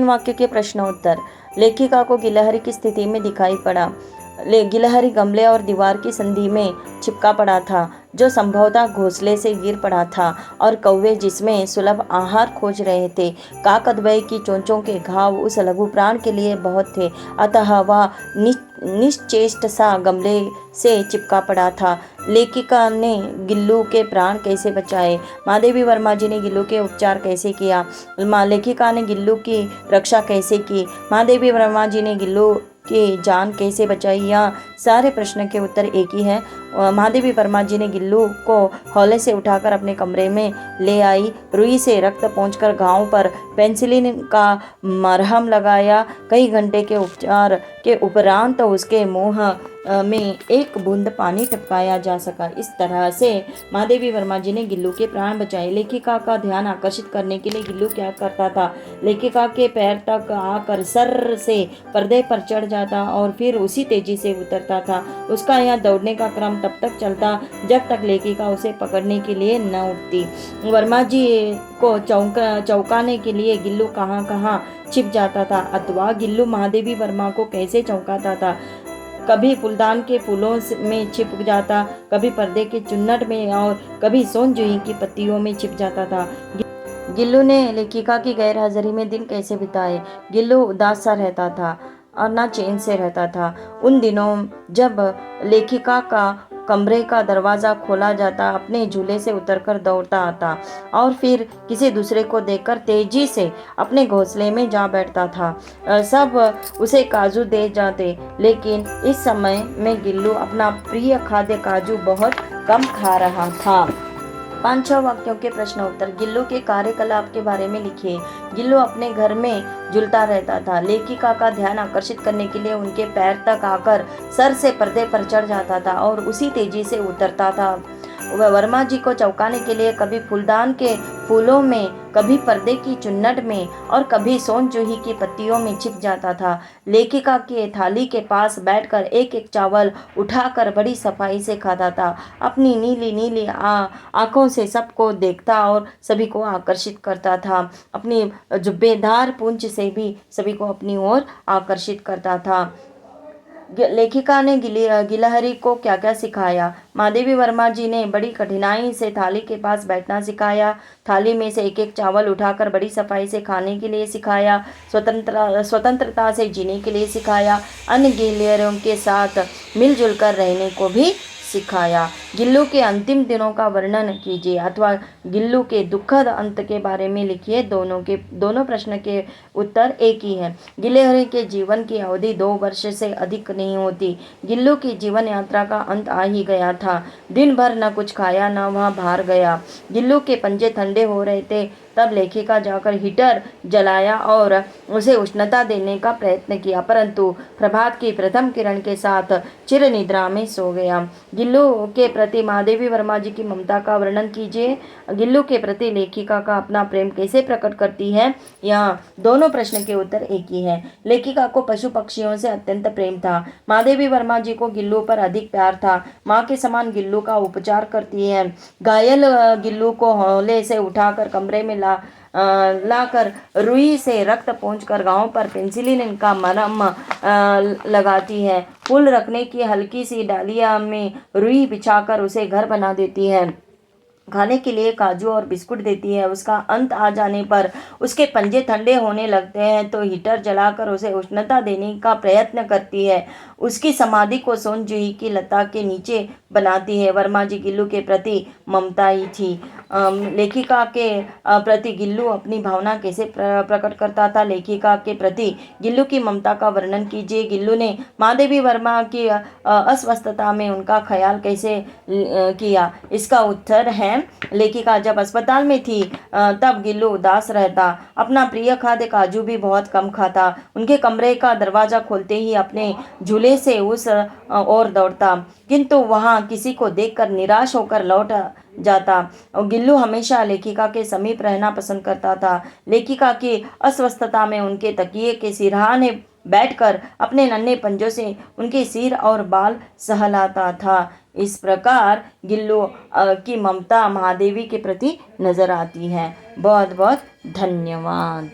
वाक्य के प्रश्नोत्तर। लेखिका को गिलहरी की स्थिति में दिखाई पड़ा। गिलहरी गमले और दीवार की संधि में चिपका पड़ा था, जो संभवतः घोंसले से गिर पड़ा था, और कौवे जिसमें सुलभ आहार खोज रहे थे। काकद्वय की चोंचों के घाव उस लघु प्राण के लिए बहुत थे, अतः वह निश्चेष्ट सा गमले से चिपका पड़ा था। लेखिका ने गिल्लू के प्राण कैसे बचाए? महादेवी वर्मा जी ने गिल्लू के उपचार कैसे किया? लेखिका ने गिल्लू की रक्षा कैसे की? महादेवी वर्मा जी ने गिल्लू की जान कैसे बचाई? यह सारे प्रश्न के उत्तर एक ही है। महादेवी वर्मा जी ने गिल्लू को हौले से उठाकर अपने कमरे में ले आई, रुई से रक्त पोंछकर घाव पर पेनिसिलिन का मरहम लगाया। कई घंटे के उपचार के उपरांत उसके मुंह में एक बूंद पानी टपकाया जा सका। इस तरह से महादेवी वर्मा जी ने गिल्लू के प्राण बचाए। लेखिका का ध्यान आकर्षित करने के लिए गिल्लू क्या करता था? लेखिका के पैर तक आकर सर से पर्दे पर चढ़ जाता और फिर उसी तेजी से उतरता था। उसका यह दौड़ने का क्रम तब तक चलता जब तक लेखिका उसे पकड़ने के लिए न उठती। वर्मा जी को चौंकाने के लिए गिल्लू कहाँ कहाँ छिप जाता था, अथवा गिल्लू महादेवी वर्मा को कैसे चौंकाता था। कभी फूलदान के फूलों में छिप जाता, कभी पर्दे के चुन्नट में, और कभी सोन जूही की पत्तियों में छिप जाता था। गिल्लू ने लेखिका की गैर हाजिरी में दिन कैसे बिताए? गिल्लू उदास सा रहता था और ना चैन से रहता था। उन दिनों जब लेखिका का कमरे का दरवाज़ा खोला जाता, अपने झूले से उतरकर दौड़ता आता और फिर किसी दूसरे को देखकर तेजी से अपने घोंसले में जा बैठता था। सब उसे काजू दे जाते, लेकिन इस समय में गिल्लू अपना प्रिय खाद्य काजू बहुत कम खा रहा था। 5-6 वाक्यों के प्रश्न उत्तर। गिल्लू के कार्यकलाप के बारे में लिखिए। गिल्लू अपने घर में झूलता रहता था। लेखिका का ध्यान आकर्षित करने के लिए उनके पैर तक आकर सर से पर्दे पर चढ़ जाता था और उसी तेजी से उतरता था। वह वर्मा जी को चौंकाने के लिए कभी फूलदान के फूलों में, कभी पर्दे की चुन्नट में, और कभी सोन जूही की पत्तियों में छिप जाता था। लेखिका की थाली के पास बैठकर एक एक चावल उठाकर बड़ी सफाई से खाता था। अपनी नीली नीली आंखों से सबको देखता और सभी को आकर्षित करता था। अपनी जुब्बेदार पूंछ से भी सभी को अपनी ओर आकर्षित करता था। लेखिका ने गिलहरी को क्या क्या सिखाया? महादेवी वर्मा जी ने बड़ी कठिनाई से थाली के पास बैठना सिखाया, थाली में से एक एक चावल उठाकर बड़ी सफाई से खाने के लिए सिखाया, स्वतंत्रता से जीने के लिए सिखाया, अन्य गिलहरियों के साथ मिलजुल कर रहने को भी सिखाया। गिल्लू के अंतिम दिनों का वर्णन कीजिए, अथवा गिल्लू के दुखद अंत के बारे में लिखिए। दोनों प्रश्न के उत्तर एक ही है। गिलहरी के जीवन की अवधि 2 वर्ष से अधिक नहीं होती। गिल्लू की जीवन यात्रा का अंत आ ही गया था। दिन भर न कुछ खाया, न वह बाहर गया। गिल्लू के पंजे ठंडे हो रहे थे, तब लेखिका जाकर हीटर जलाया और उसे उष्णता देने का प्रयत्न किया, परंतु प्रभात की प्रथम किरण के साथ चिर निद्रा में सो गया। गिल्लू के प्रति महादेवी वर्मा जी की ममता का वर्णन कीजिए। गिल्लू के प्रति लेखिका का अपना प्रेम कैसे प्रकट करती है? यहाँ दोनों प्रश्न के उत्तर एक ही है। लेखिका को पशु पक्षियों से अत्यंत प्रेम था। महादेवी वर्मा जी को गिल्लू पर अधिक प्यार था। माँ के समान गिल्लू का उपचार करती है। घायल गिल्लू को हौले से उठाकर कमरे में लाकर रुई से रक्त पोंछकर गांव पर पेनिसिलिन का मरहम लगाती है। फूल रखने की हल्की सी डालिया में रुई बिछाकर उसे घर बना देती है। खाने के लिए काजू और बिस्कुट देती है। उसका अंत आ जाने पर उसके पंजे ठंडे होने लगते हैं तो हीटर जलाकर उसे उष्णता देने का प्रयत्न करती है। उसकी समाधि को सोन जूही की लता के नीचे बनाती है। वर्मा जी गिल्लू के प्रति ममता ही थी। लेखिका के प्रति गिल्लू अपनी भावना कैसे प्रकट करता था? लेखिका के प्रति गिल्लू की ममता का वर्णन कीजिए। गिल्लू ने महादेवी वर्मा की अस्वस्थता में उनका ख्याल कैसे किया? इसका उत्तर है, लेखिका जब अस्पताल में थी तब गिल्लू उदास रहता, अपना प्रिय खाद्य काजू भी बहुत कम खाता, उनके कमरे का दरवाजा खोलते ही अपने झूले से उस ओर दौड़ता, किंतु वहां किसी को देखकर निराश होकर लौट जाता। और गिल्लू हमेशा लेखिका के समीप रहना पसंद करता था। लेखिका की अस्वस्थता में उनके तकिए के सिरहाने बैठकर अपने नन्हे पंजों से उनके सिर और बाल सहलाता था। इस प्रकार गिल्लू की ममता महादेवी के प्रति नजर आती है। बहुत बहुत धन्यवाद।